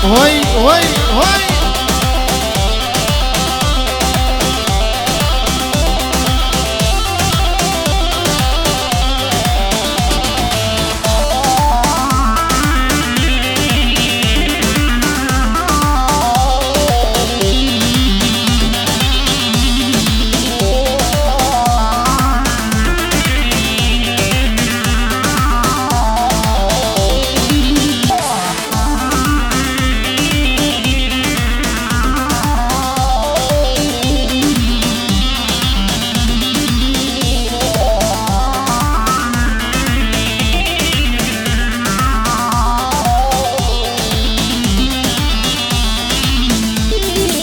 وي وي وي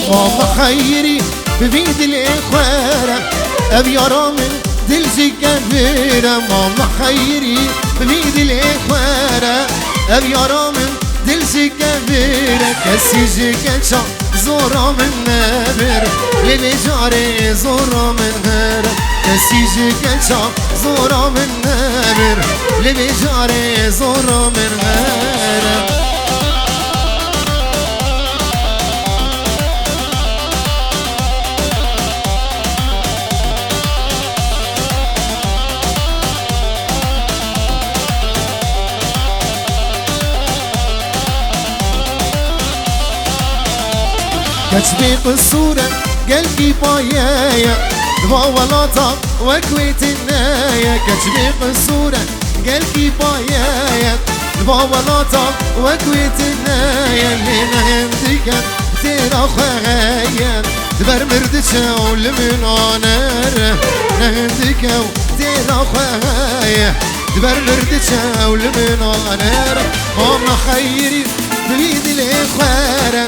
والله خيري ببيد الإخوارة أبي من دلجي كبيرة. والله خيري ببيد الإخوارة أبي من دلجي كبيرة. كسيجي كنشا زورا من نابر لبي جاري زورا من غير. كسيجي كنشا زورا من نابر لبي جاري زورا من غير. كتبيق الصورة قلبي بايايا ضوالطة وكويت النايا. كتبيق الصورة قلبي بايايا ضوالطة وكويت النايا. اللي نهندك تيرا خايا دبر مردشا والمنانر. نهندك تيرا خايا دبر مردشا والمنانر. ماما خيري بيد الإخوارة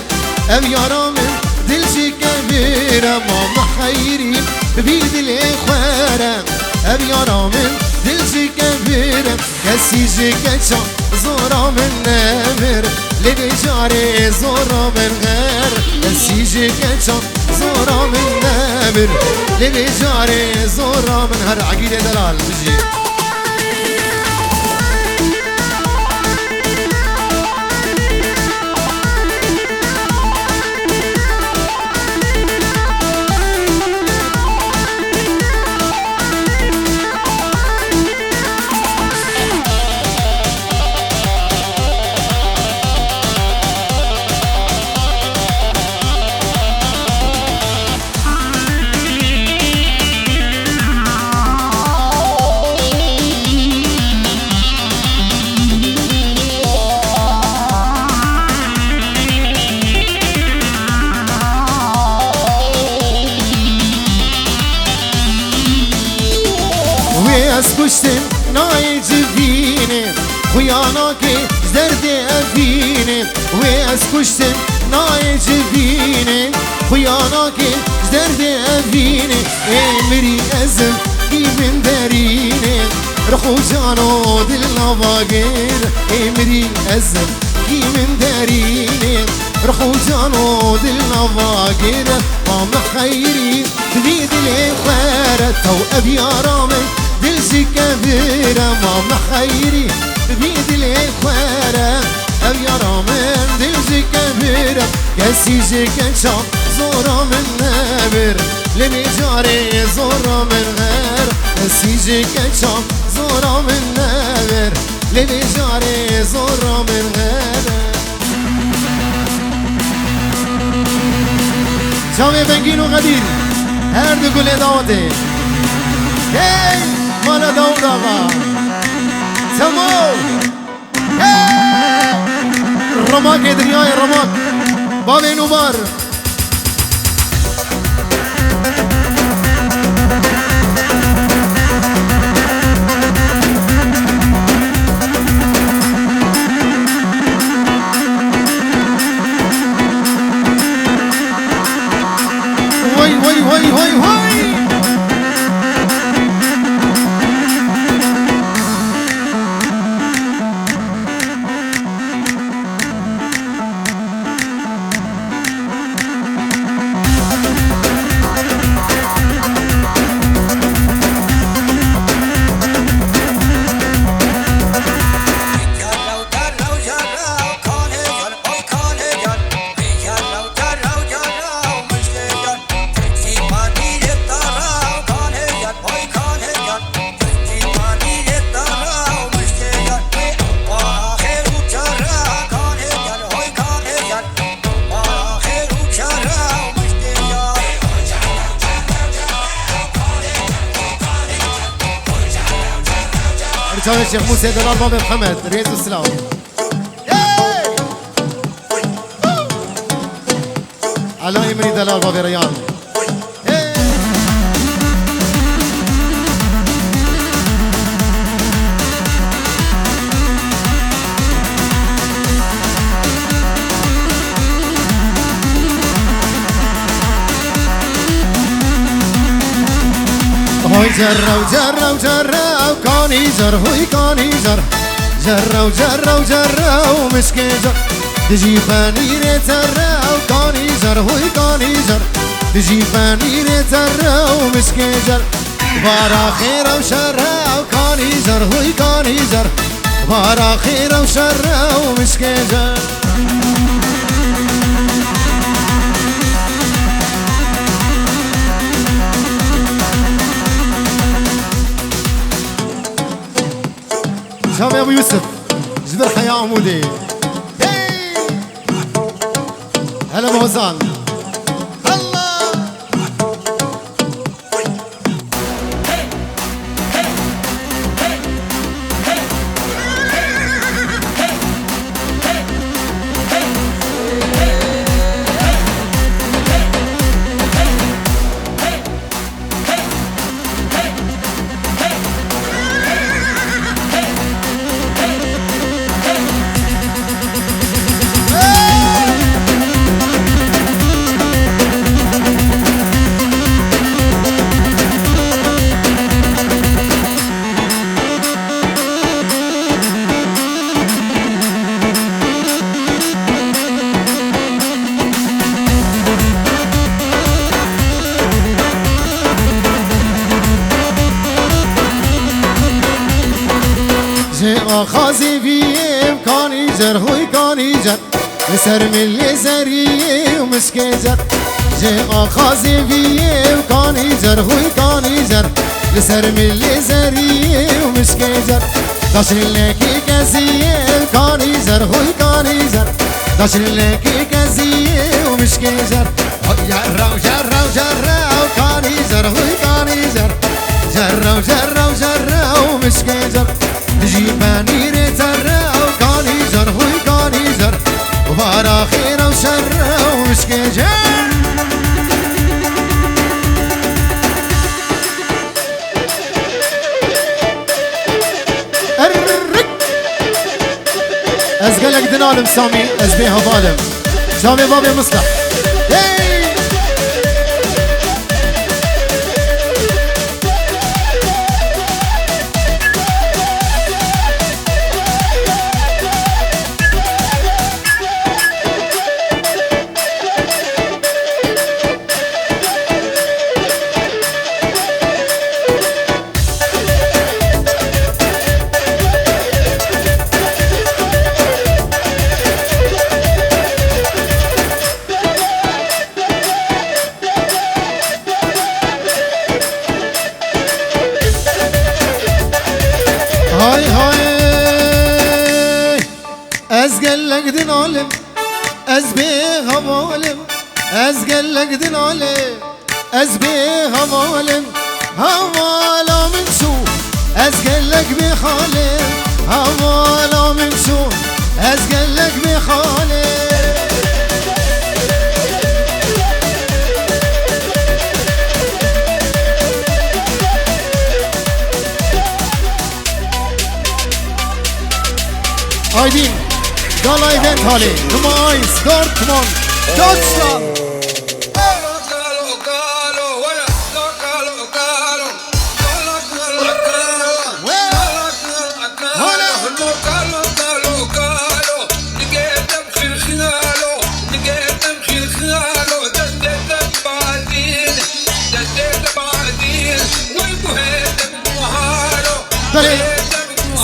أبي من دلجي كبيرة. ماما خيري بيد الإخوارة أبي من دلجي كبيرة. كسيجي كتشا زورا من نامر لبي جاري زورا من غير. كسيجي كتشا زورا من نامر لبي جاري زورا من هر. عقيدة دلال بجي اسكشتن ناي جفيني خياناكي زردي افيني. واسكشتن ناي جفيني خياناكي زردي افيني. امري ازم كي من داريني رخو جانو دلنا باقير. امري ازم كي من داريني رخو جانو دلنا باقير. ماما خيري بيد الإخوارة تو أبي رامي دلجي كبيرة. ماما خيري بيد الإخوارة أبي رامي دلجي كبيرة. كسيجي كنشا زورا من نابر لبي جاري زورا من غير. كسيجي كنشا زورا من نابر لبي جاري زورا من غير. شامي بنگین و قدیر هر دو گل داده هی مالا داود آقا تمام رماک دنیای رماک باب نوبار. وي وي وي وي وي شاوي الشيخ موسى دلال بابا محمد ريز السلام على إمري دلال بابا ريان هوي جرة وجرة وجرة وكاني جر هوي كاني جر جرة وجرة وجرة ومشكي جر تجيباني ريترة وكاني جر هوي كاني جر تجيباني ريترة ومشكي جر بارا خيرة وشرة وكاني جر هوي كاني جر بارا خيرة وشرة ومشكي جر شباب ابو يوسف جبر حياة عمودي هلا ابو غزال خازي فيهم كاني جر هوي كاني جر لسر من لزري ومسكيزر جاء خازي فيهم كاني جر هوي كاني جر لسر من لزري ومسكيزر داشر لكي كزيه كاني جر هوي كاني جر داشر لكي كزيه ومسكيزر جرة وجرة وجرة وكاني جر هوي كاني جر جرة وجرة وجرة ومسكيزر تجيباني ريترة وكاني جر هوي كاني جر وبارا خيرة وشرة ومشكي جر ازقلك دنالم سامي ازبيها ظالم سامي بابي مصلح هاي هاي ازقلك دنالم ازبيها ظالم ازقلك دنالم ازبيها ظالم هوالا من سوء ازقلك بخالم هوالا من سوء ازقلك بخالم Aydin, Gala Event Hali, Come on, Dortmund, Deutschland.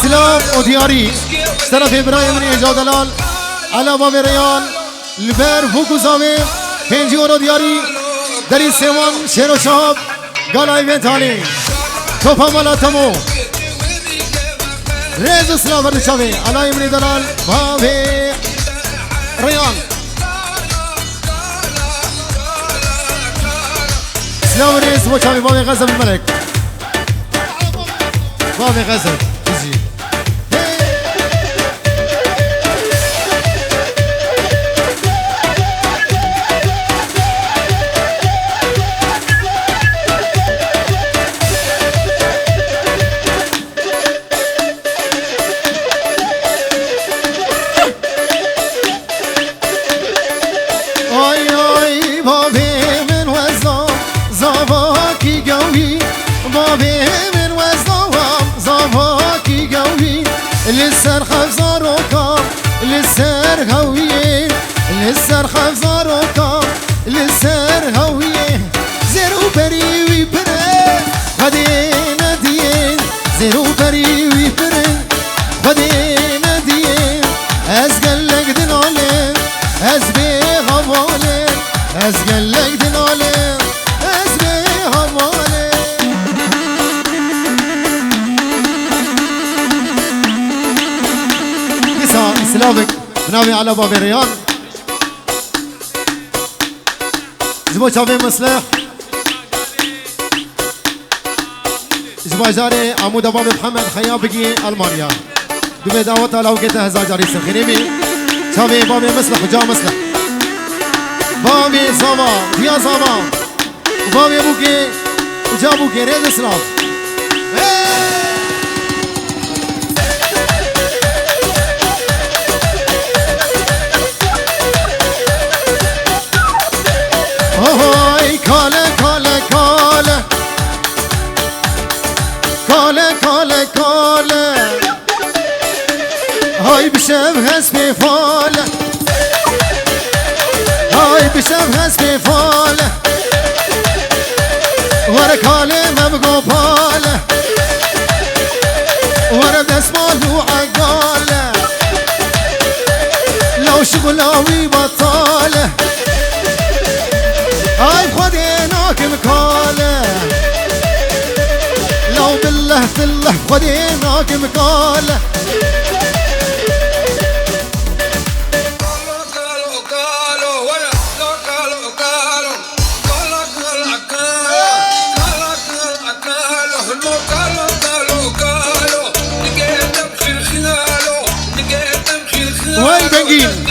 سلام ودياري طرف ابراهيم ريجا دلال على باب ريان البر فوكو زاوي پنجی اورو دیاری دری سیوان شیر و شاب گالا ایونت حالی توپا مالا تمو ریز اسلام ورد شاوی علا ایمنی دلال باب ریان اسلام ریز و شاوی باب غزب الملك باب غزب بابي من وزنوام زواكي قوي لسر خفزار وكام لسر هوية لسر خفزار وكام لسر هوية زيرو بري ويبرن غدينا دين زيرو بري ويبرن غدينا دين أزقلك دنالين أزبي غوالين أزقلك دنالين أزبي غوالين نساء سلامك بناوي على باب الريان زبو شافي مصلح زبو جاري عمود باب محمد خيابقي ألمانيا دوبي دعوتها لو قلتها زاجاري سخريمي شافي بابي مصلح وجا مصلح بابي صبا يا صبا وبابي ابوكي وجا ابوكي ريد اسراف هاي كاله كاله كاله كاله كاله كاله هاي بشبه في فاله هاي بشبه في فاله ورا كاله ما بقباله ورا بسمال وعقاله لو شغلاوي بطاله هاي خديناك مكاله لو بالله تله خديناك مكاله وين بنجين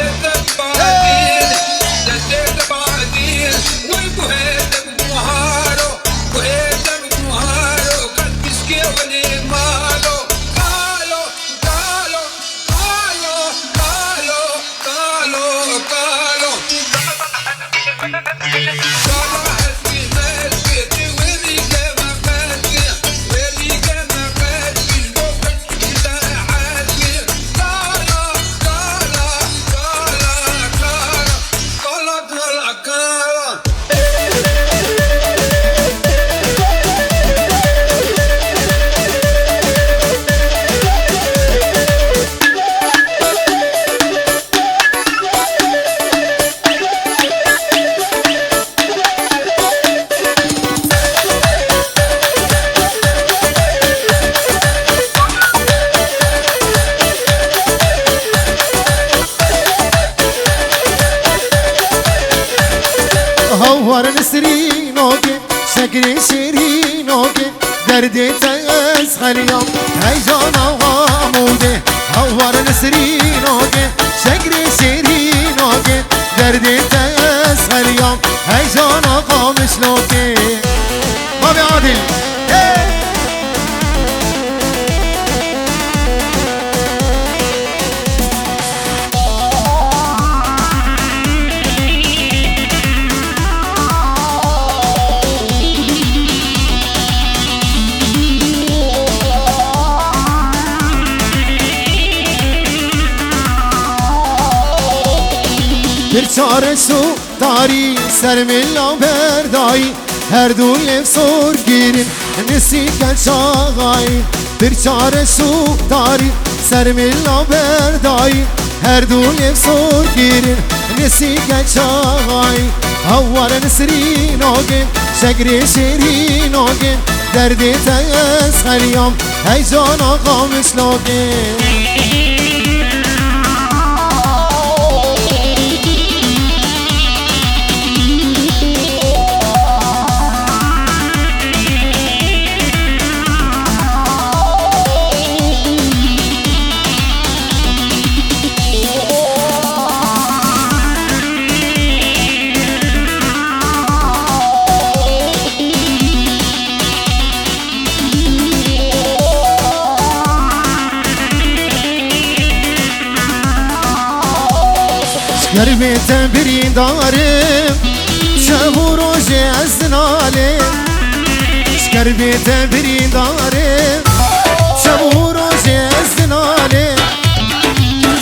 هوار نسرينوك شكري شيرينوك دردي تسخل يوم هيجانا وغامودي هوار نسرينوك شكري شيرينوك دردي تسخل يوم هيجانا قامشلوكي بابي عادل برچار سو داری سر ملا بردایی هر دو لفظور گیرین نسی کچاقایی برچار سو داری سر ملا بردایی هر دو لفظور گیرین نسی کچاقایی هوار نسرین آگین شکر شیرین آگین دردی تسخلیم هیجان آقا مثلاگین قلبي تنبري دارم شهو روجي عزنالي شکر بیت برینداره شبو روز ازدناله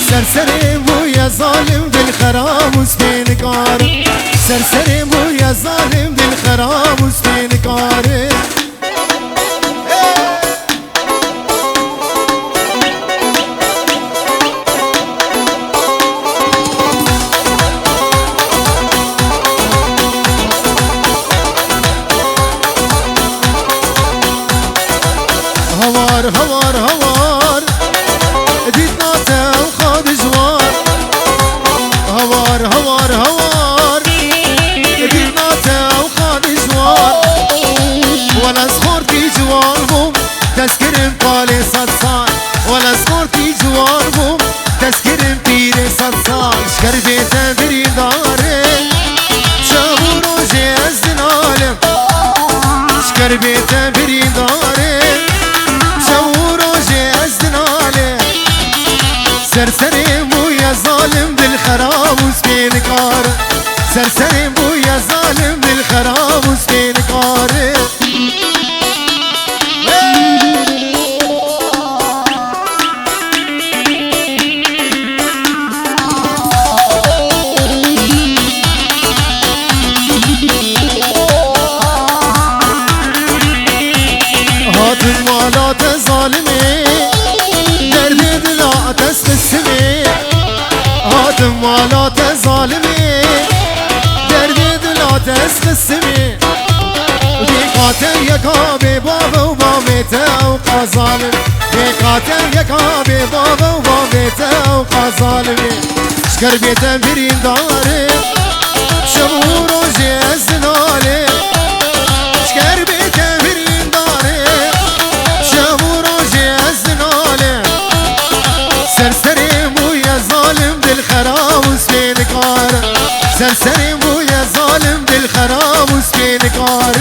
سرسر بوی ظالم دل خراب و سپینکار سرسر بوی ظالم دل خراب و سپینکاره هوار هوار هوار ديتنا تاوخد جوار هوار هوار هوار ديتنا تاوخد جوار ولا صخورتي جوار بوم تذكر مقالي صدصان ولا صخورتي جوار بوم تذكر مبيري صدصان شكر بيتا بري داري شابو روجي ازدنالم شكر بيتا بري داري سرسري بويا ظالم بالخراب وسبينكار سرسري بويا ظالم بالخراب وسبينكار هات المالات ظالمي درد دلا تسقسمي هات المالات ظالمي درد دلا تسقسمي بقاتل يكا ببابا وبابيته وقظالم بقاتل يكا ببابا وبابيته وقظالمي شكر بيته برين داري شبو روجي ازدنالي شكر بيته برين داري شبو روجي ازدنالي سرسري بويا ظالم بالخراب وسبينكار سرسري بويا ظالم بالخراب وسبينكار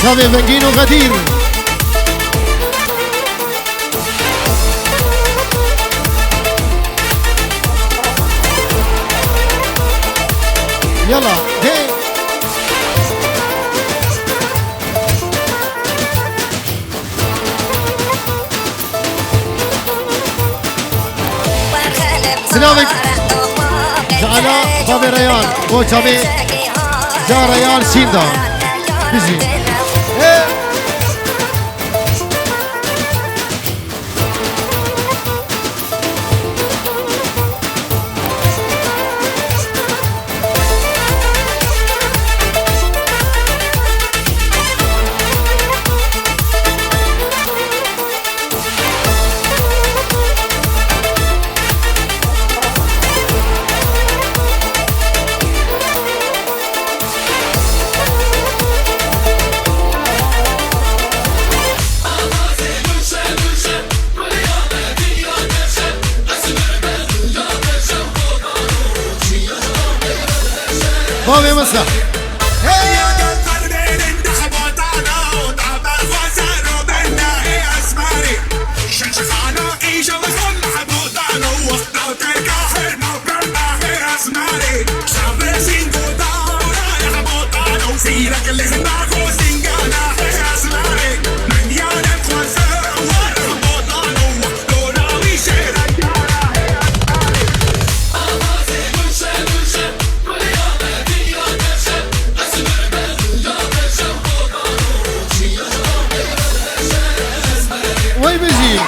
شابي بنجين وغدير يلا هي سلامك جعلا بابي ريان و جابي جا ريان شيندا بيجي بابي مسرح وين بيجي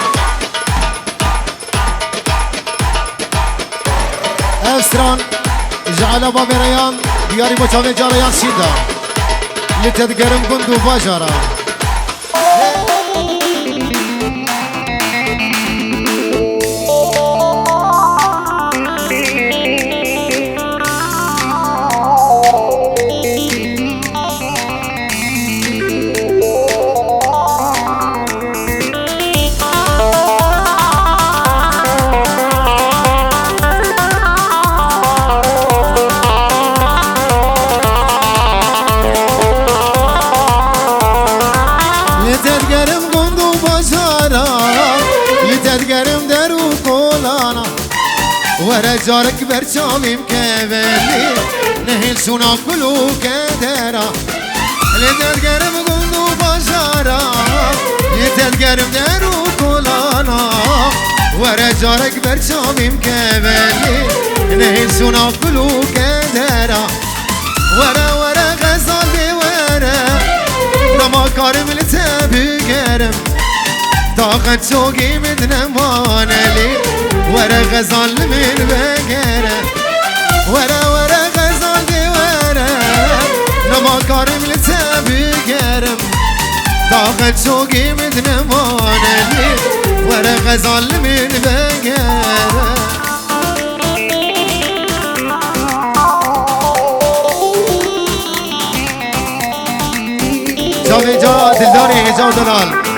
أسران جعل بابي ريان دياري بوشافي جاريان شيدا لتذكرم كندو باجارا لتدقرم درو كولانا ورا جارك برشامي مكبلي نهل سونا كلو كدرا لتدقرم قلدو بشارا لتدقرم درو كولانا ورا جارك برشامي مكبلي نهل سونا كلو كدرا ورا غزال دي ورا رما كارم لتبقرم طاقت شوقي مدنمانا لي ورا غزال من بقرم ورا غزال دي ورا رما كارم لتبقرم طاقت شوقي مدنمانا لي ورا غزال من بقرم جاوی جا دلداری جاو دلال